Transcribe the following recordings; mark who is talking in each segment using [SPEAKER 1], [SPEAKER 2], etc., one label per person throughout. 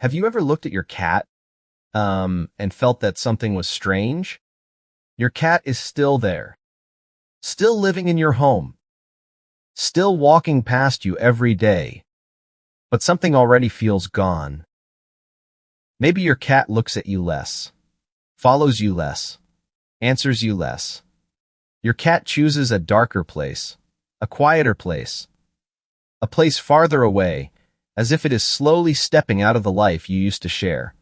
[SPEAKER 1] Have you ever looked at your cat, and felt that something was strange? Your cat is still there, still living in your home, still walking past you every day, but something already feels gone. Maybe your cat looks at you less, follows you less, answers you less. Your cat chooses a darker place, a quieter place, a place farther away, as if it is slowly stepping out of the life you used to share.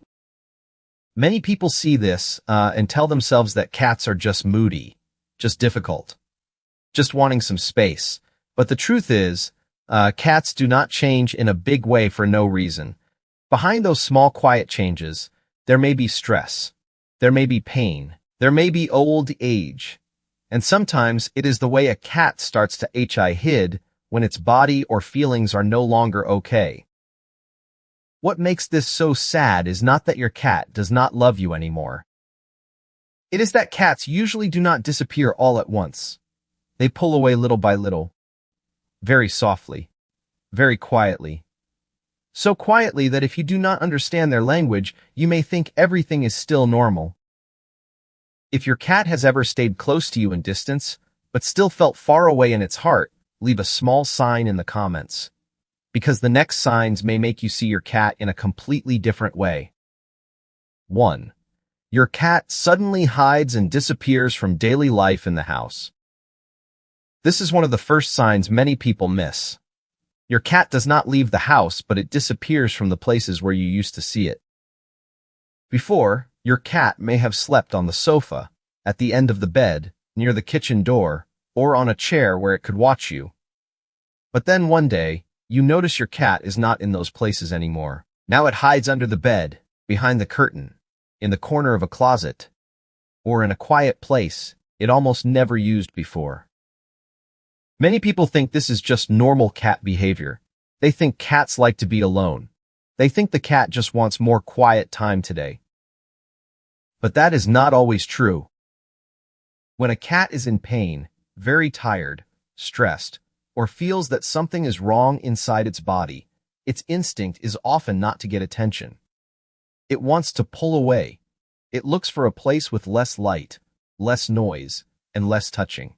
[SPEAKER 1] Many people see this and tell themselves that cats are just moody, just difficult, just wanting some space. But the truth is, cats do not change in a big way for no reason. Behind those small quiet changes, there may be stress, there may be pain, there may be old age, and sometimes it is the way a cat starts to hide when its body or feelings are no longer okay. What makes this so sad is not that your cat does not love you anymore. It is that cats usually do not disappear all at once. They pull away little by little, very softly, very quietly. So quietly that if you do not understand their language, you may think everything is still normal. If your cat has ever stayed close to you in distance, but still felt far away in its heart, leave a small sign in the comments, because the next signs may make you see your cat in a completely different way. 1. Your cat suddenly hides and disappears from daily life in the house. This is one of the first signs many people miss. Your cat does not leave the house, but it disappears from the places where you used to see it. Before, your cat may have slept on the sofa, at the end of the bed, near the kitchen door, or on a chair where it could watch you. But then one day, you notice your cat is not in those places anymore. Now it hides under the bed, behind the curtain, in the corner of a closet, or in a quiet place it almost never used before. Many people think this is just normal cat behavior. They think cats like to be alone. They think the cat just wants more quiet time today. But that is not always true. When a cat is in pain, very tired, stressed, or feels that something is wrong inside its body, its instinct is often not to get attention. It wants to pull away. It looks for a place with less light, less noise, and less touching.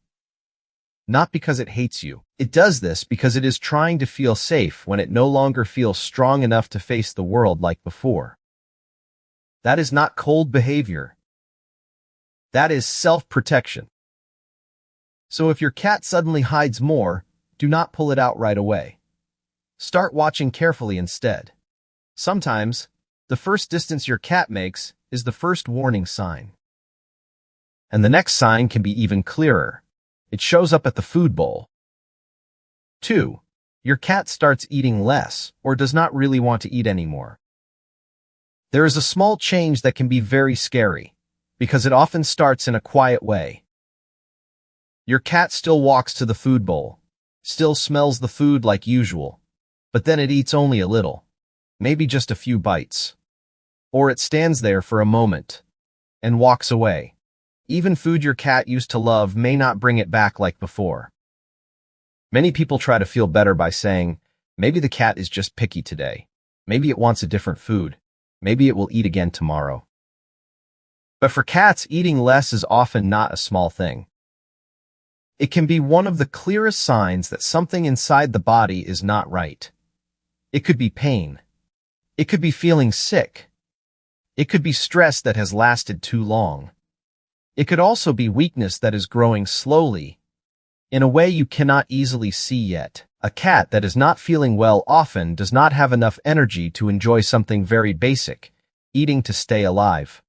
[SPEAKER 1] Not because it hates you. It does this because it is trying to feel safe when it no longer feels strong enough to face the world like before. That is not cold behavior. That is self-protection. So if your cat suddenly hides more, do not pull it out right away. Start watching carefully instead. Sometimes, the first distance your cat makes is the first warning sign. And the next sign can be even clearer. It shows up at the food bowl. 2. Your cat starts eating less or does not really want to eat anymore. There is a small change that can be very scary, because it often starts in a quiet way. Your cat still walks to the food bowl, still smells the food like usual, but then it eats only a little, maybe just a few bites. Or it stands there for a moment and walks away. Even food your cat used to love may not bring it back like before. Many people try to feel better by saying, maybe the cat is just picky today. Maybe it wants a different food. Maybe it will eat again tomorrow. But for cats, eating less is often not a small thing. It can be one of the clearest signs that something inside the body is not right. It could be pain. It could be feeling sick. It could be stress that has lasted too long. It could also be weakness that is growing slowly, in a way you cannot easily see yet. A cat that is not feeling well often does not have enough energy to enjoy something very basic, eating to stay alive.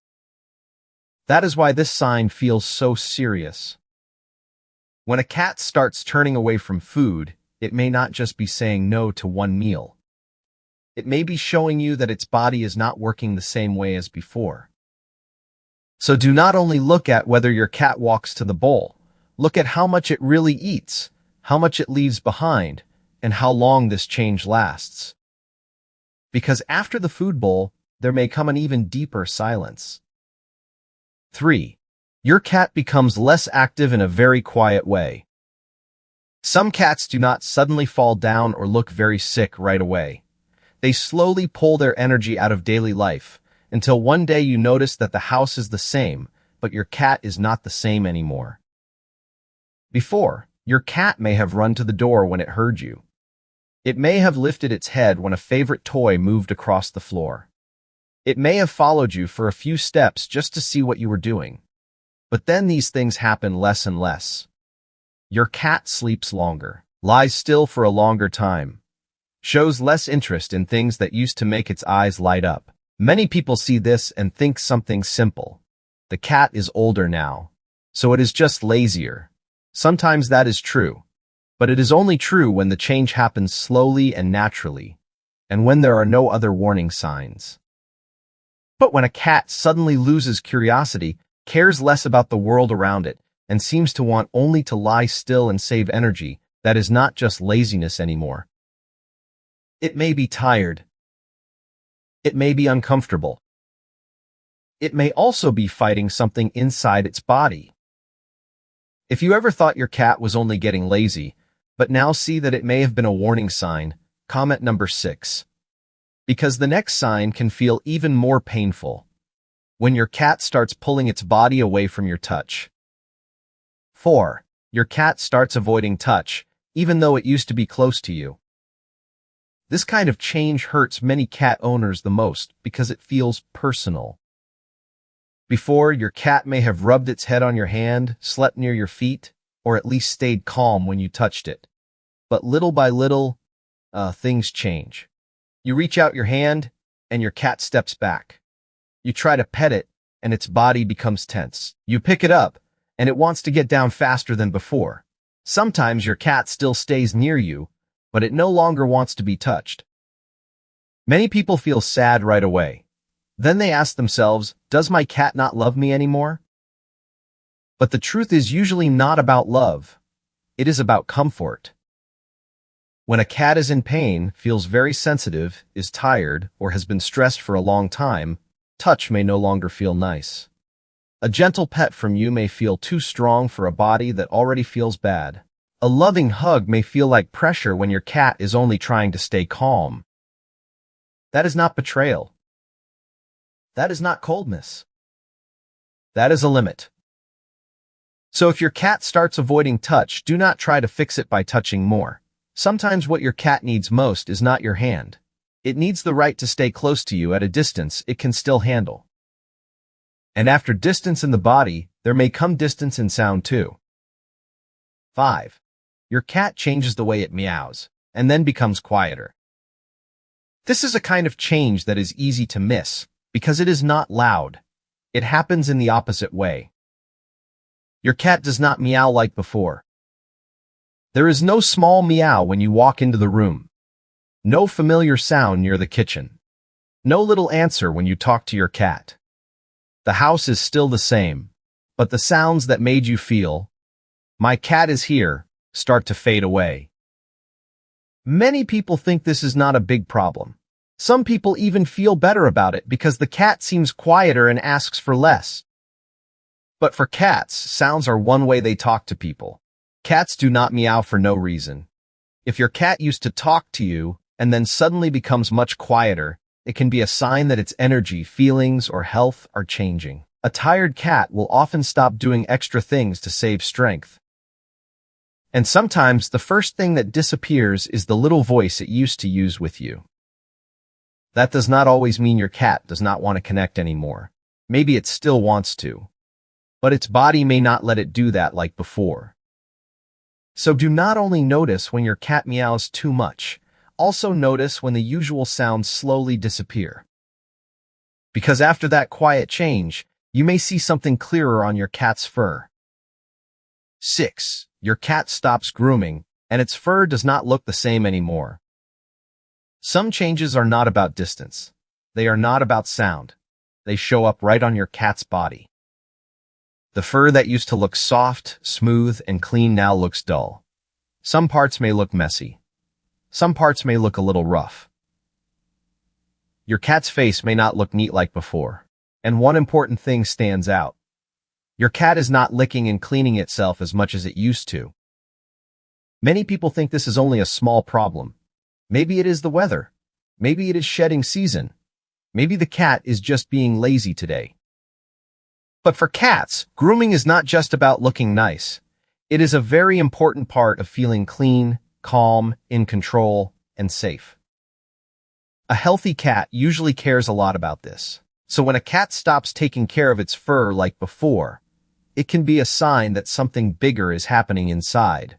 [SPEAKER 1] That is why this sign feels so serious. When a cat starts turning away from food, it may not just be saying no to one meal. It may be showing you that its body is not working the same way as before. So do not only look at whether your cat walks to the bowl. Look at how much it really eats, how much it leaves behind, and how long this change lasts. Because after the food bowl, there may come an even deeper silence. 3. Your cat becomes less active in a very quiet way. Some cats do not suddenly fall down or look very sick right away. They slowly pull their energy out of daily life, until one day you notice that the house is the same, but your cat is not the same anymore. Before, your cat may have run to the door when it heard you. It may have lifted its head when a favorite toy moved across the floor. It may have followed you for a few steps just to see what you were doing. But then these things happen less and less. Your cat sleeps longer, lies still for a longer time, shows less interest in things that used to make its eyes light up. Many people see this and think something simple. The cat is older now, so it is just lazier. Sometimes that is true, but it is only true when the change happens slowly and naturally, and when there are no other warning signs. But when a cat suddenly loses curiosity, cares less about the world around it, and seems to want only to lie still and save energy, that is not just laziness anymore. It may be tired. It may be uncomfortable. It may also be fighting something inside its body. If you ever thought your cat was only getting lazy, but now see that it may have been a warning sign, comment number 6. Because the next sign can feel even more painful. When your cat starts pulling its body away from your touch. 4. Your cat starts avoiding touch, even though it used to be close to you. This kind of change hurts many cat owners the most because it feels personal. Before, your cat may have rubbed its head on your hand, slept near your feet, or at least stayed calm when you touched it. But little by little, things change. You reach out your hand, and your cat steps back. You try to pet it, and its body becomes tense. You pick it up, and it wants to get down faster than before. Sometimes your cat still stays near you, but it no longer wants to be touched. Many people feel sad right away. Then they ask themselves, does my cat not love me anymore? But the truth is usually not about love. It is about comfort. When a cat is in pain, feels very sensitive, is tired, or has been stressed for a long time, touch may no longer feel nice. A gentle pet from you may feel too strong for a body that already feels bad. A loving hug may feel like pressure when your cat is only trying to stay calm. That is not betrayal. That is not coldness. That is a limit. So if your cat starts avoiding touch, do not try to fix it by touching more. Sometimes what your cat needs most is not your hand. It needs the right to stay close to you at a distance it can still handle. And after distance in the body, there may come distance in sound too. 5. Your cat changes the way it meows, and then becomes quieter. This is a kind of change that is easy to miss, because it is not loud. It happens in the opposite way. Your cat does not meow like before. There is no small meow when you walk into the room. No familiar sound near the kitchen. No little answer when you talk to your cat. The house is still the same, but the sounds that made you feel, "My cat is here," start to fade away. Many people think this is not a big problem. Some people even feel better about it because the cat seems quieter and asks for less. But for cats, sounds are one way they talk to people. Cats do not meow for no reason. If your cat used to talk to you and then suddenly becomes much quieter, it can be a sign that its energy, feelings, or health are changing. A tired cat will often stop doing extra things to save strength. And sometimes the first thing that disappears is the little voice it used to use with you. That does not always mean your cat does not want to connect anymore. Maybe it still wants to. But its body may not let it do that like before. So do not only notice when your cat meows too much, also notice when the usual sounds slowly disappear. Because after that quiet change, you may see something clearer on your cat's fur. 6. Your cat stops grooming, and its fur does not look the same anymore. Some changes are not about distance. They are not about sound. They show up right on your cat's body. The fur that used to look soft, smooth, and clean now looks dull. Some parts may look messy. Some parts may look a little rough. Your cat's face may not look neat like before. And one important thing stands out. Your cat is not licking and cleaning itself as much as it used to. Many people think this is only a small problem. Maybe it is the weather. Maybe it is shedding season. Maybe the cat is just being lazy today. But for cats, grooming is not just about looking nice. It is a very important part of feeling clean, calm, in control, and safe. A healthy cat usually cares a lot about this. So when a cat stops taking care of its fur like before, it can be a sign that something bigger is happening inside.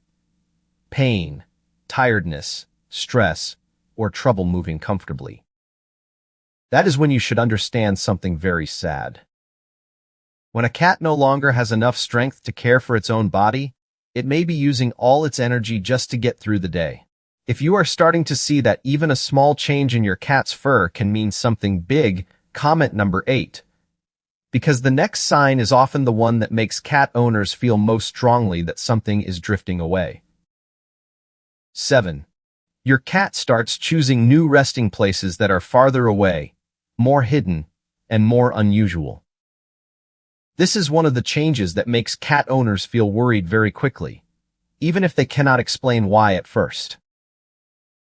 [SPEAKER 1] Pain, tiredness, stress, or trouble moving comfortably. That is when you should understand something very sad. When a cat no longer has enough strength to care for its own body, it may be using all its energy just to get through the day. If you are starting to see that even a small change in your cat's fur can mean something big, comment number 8. Because the next sign is often the one that makes cat owners feel most strongly that something is drifting away. 7. Your cat starts choosing new resting places that are farther away, more hidden, and more unusual. This is one of the changes that makes cat owners feel worried very quickly, even if they cannot explain why at first.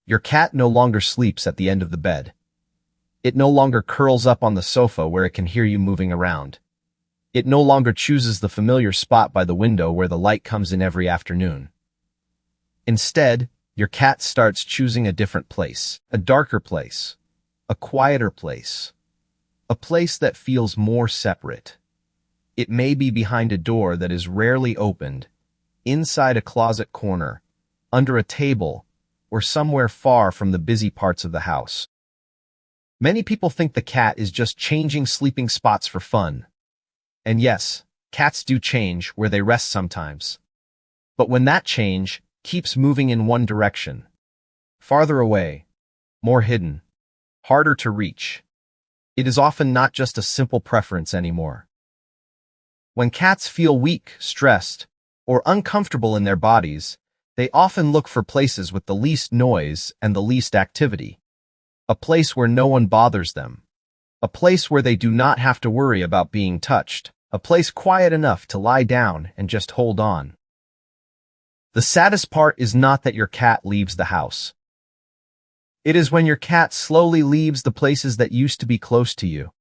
[SPEAKER 1] Your cat no longer sleeps at the end of the bed. It no longer curls up on the sofa where it can hear you moving around. It no longer chooses the familiar spot by the window where the light comes in every afternoon. Instead, your cat starts choosing a different place, a darker place, a quieter place, a place that feels more separate. It may be behind a door that is rarely opened, inside a closet corner, under a table, or somewhere far from the busy parts of the house. Many people think the cat is just changing sleeping spots for fun. And yes, cats do change where they rest sometimes. But when that change keeps moving in one direction, farther away, more hidden, harder to reach, it is often not just a simple preference anymore. When cats feel weak, stressed, or uncomfortable in their bodies, they often look for places with the least noise and the least activity. A place where no one bothers them. A place where they do not have to worry about being touched. A place quiet enough to lie down and just hold on. The saddest part is not that your cat leaves the house. It is when your cat slowly leaves the places that used to be close to you.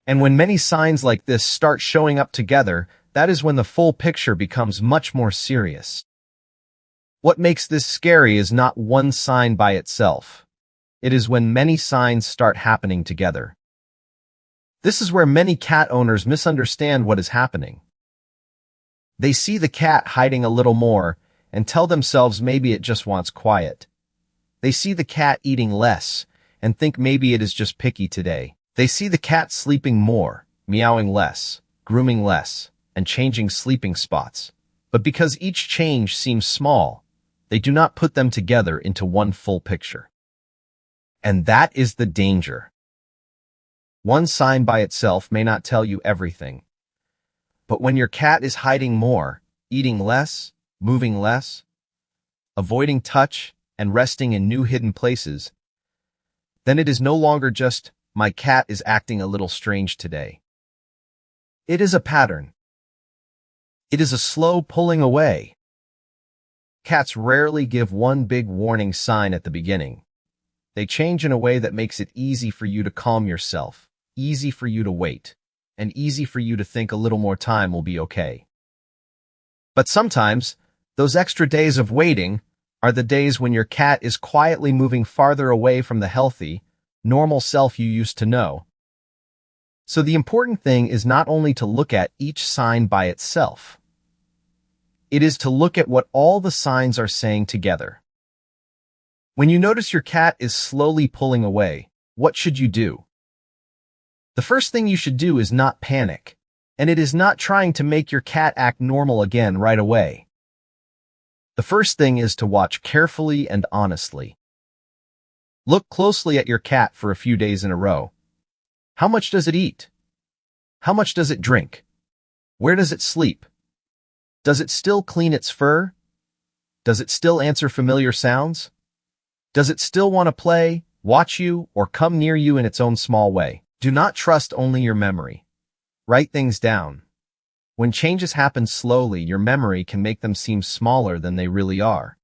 [SPEAKER 1] And when many signs like this start showing up together, that is when the full picture becomes much more serious. What makes this scary is not one sign by itself. It is when many signs start happening together. This is where many cat owners misunderstand what is happening. They see the cat hiding a little more and tell themselves maybe it just wants quiet. They see the cat eating less and think maybe it is just picky today. They see the cat sleeping more, meowing less, grooming less, and changing sleeping spots. But because each change seems small, they do not put them together into one full picture. And that is the danger. One sign by itself may not tell you everything. But when your cat is hiding more, eating less, moving less, avoiding touch, and resting in new hidden places, then it is no longer just, my cat is acting a little strange today. It is a pattern. It is a slow pulling away. Cats rarely give one big warning sign at the beginning. They change in a way that makes it easy for you to calm yourself, easy for you to wait, and easy for you to think a little more time will be okay. But sometimes, those extra days of waiting are the days when your cat is quietly moving farther away from the healthy, normal self you used to know. So the important thing is not only to look at each sign by itself. It is to look at what all the signs are saying together. When you notice your cat is slowly pulling away, what should you do? The first thing you should do is not panic, and it is not trying to make your cat act normal again right away. The first thing is to watch carefully and honestly. Look closely at your cat for a few days in a row. How much does it eat? How much does it drink? Where does it sleep? Does it still clean its fur? Does it still answer familiar sounds? Does it still want to play, watch you, or come near you in its own small way? Do not trust only your memory. Write things down. When changes happen slowly, your memory can make them seem smaller than they really are.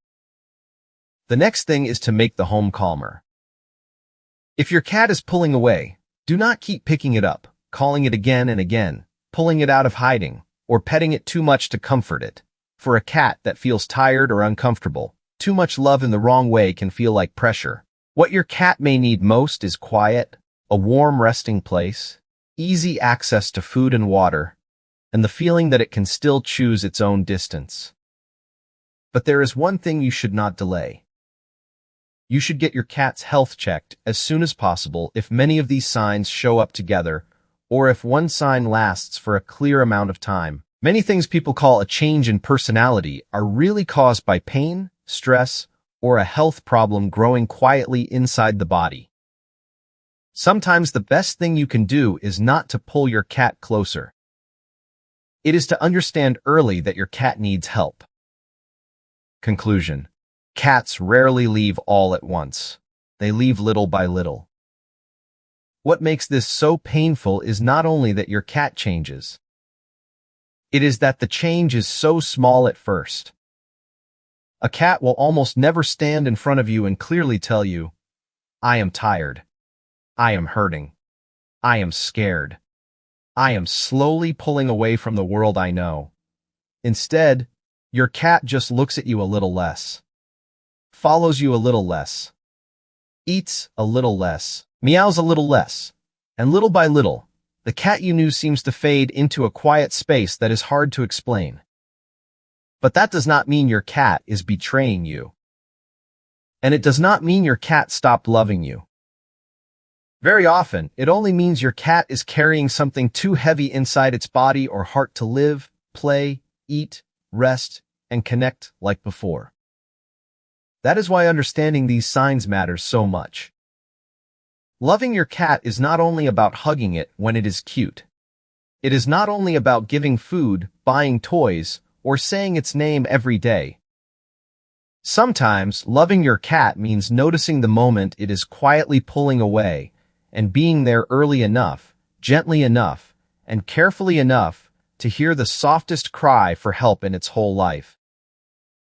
[SPEAKER 1] The next thing is to make the home calmer. If your cat is pulling away, do not keep picking it up, calling it again and again, pulling it out of hiding, or petting it too much to comfort it. For a cat that feels tired or uncomfortable, too much love in the wrong way can feel like pressure. What your cat may need most is quiet, a warm resting place, easy access to food and water, and the feeling that it can still choose its own distance. But there is one thing you should not delay. You should get your cat's health checked as soon as possible if many of these signs show up together, or if one sign lasts for a clear amount of time. Many things people call a change in personality are really caused by pain, stress, or a health problem growing quietly inside the body. Sometimes the best thing you can do is not to pull your cat closer. It is to understand early that your cat needs help. Conclusion. Cats rarely leave all at once. They leave little by little. What makes this so painful is not only that your cat changes. It is that the change is so small at first. A cat will almost never stand in front of you and clearly tell you, "I am tired. I am hurting. I am scared. I am slowly pulling away from the world I know." Instead, your cat just looks at you a little less, follows you a little less, eats a little less, meows a little less, and little by little, the cat you knew seems to fade into a quiet space that is hard to explain. But that does not mean your cat is betraying you. And it does not mean your cat stopped loving you. Very often, it only means your cat is carrying something too heavy inside its body or heart to live, play, eat, rest, and connect like before. That is why understanding these signs matters so much. Loving your cat is not only about hugging it when it is cute. It is not only about giving food, buying toys, or saying its name every day. Sometimes, loving your cat means noticing the moment it is quietly pulling away and being there early enough, gently enough, and carefully enough to hear the softest cry for help in its whole life.